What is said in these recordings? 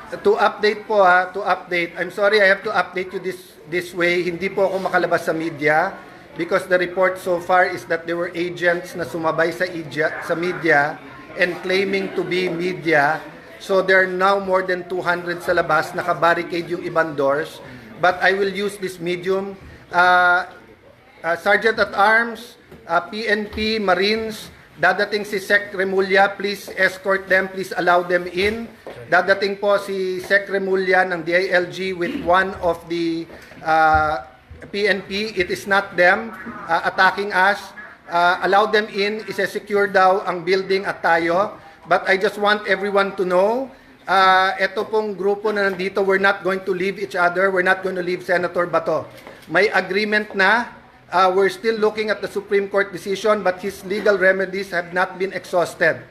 To update po to update. I'm sorry I have to update you this way. Hindi po ako makalabas sa media because the report so far is that there were agents na sumabay sa media and claiming to be media. So there are now more than 200 sa labas, naka-barricade yung ibang doors. But I will use this medium. Sergeant at Arms, PNP, Marines, dadating si Sec Remulla, please escort them, please allow them in. Dadating po si Sec Remulla ng DILG with one of the PNP. It is not them attacking us. Allow them in, isa-secure daw ang building at tayo. But I just want everyone to know, ito pong grupo na nandito, we're not going to leave each other, we're not going to leave Senator Bato. May agreement na. We're still looking at the Supreme Court decision but his legal remedies have not been exhausted.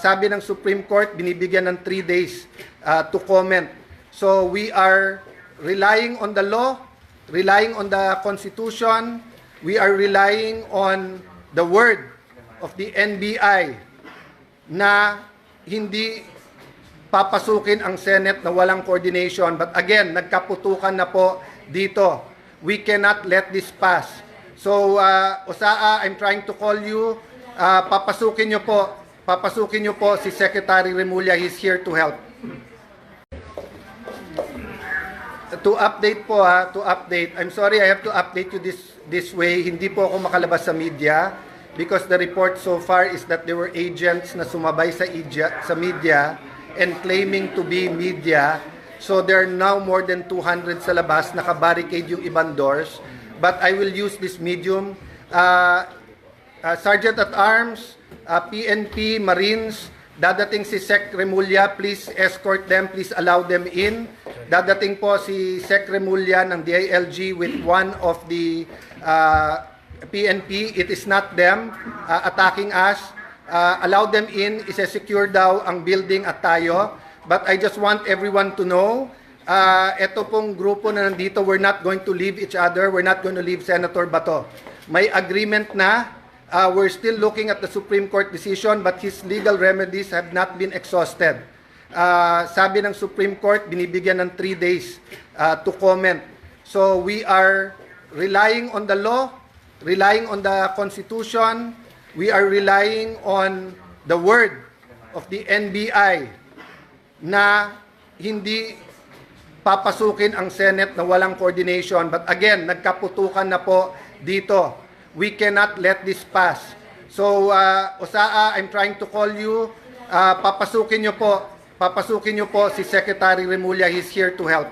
Sabi ng Supreme Court, binibigyan ng 3 days to comment. So we are relying on the law, relying on the Constitution, we are relying on the word of the NBI na hindi papasukin ang Senate na walang coordination. But again, nagkaputukan na po dito. We cannot let this pass. So, Osaa, I'm trying to call you. Papasukin nyo po si Secretary Remulla. He's here to help. To update po to update. I'm sorry I have to update you this way. Hindi po ako makalabas sa media because the report so far is that there were agents na sumabay sa media and claiming to be media. So there are now more than 200 sa labas, naka-barricade yung ibang doors. But I will use this medium. Sergeant at Arms, PNP, Marines, dadating si Sec Remulla, please escort them, please allow them in. Dadating po si Sec Remulla ng DILG with one of the PNP. It is not them attacking us. Allow them in, isa-secure daw ang building at tayo. But I just want everyone to know, ito pong grupo na nandito, we're not going to leave each other, we're not going to leave Senator Bato. May agreement na, we're still looking at the Supreme Court decision, but his legal remedies have not been exhausted. Sabi ng Supreme Court, binibigyan ng 3 days to comment. So we are relying on the law, relying on the Constitution, we are relying on the word of the NBI, na hindi papasukin ang Senate na walang coordination. But again, nagkaputukan na po dito. We cannot let this pass. So, Osaa, I'm trying to call you. Papasukin nyo po si Secretary Remulla. He's here to help.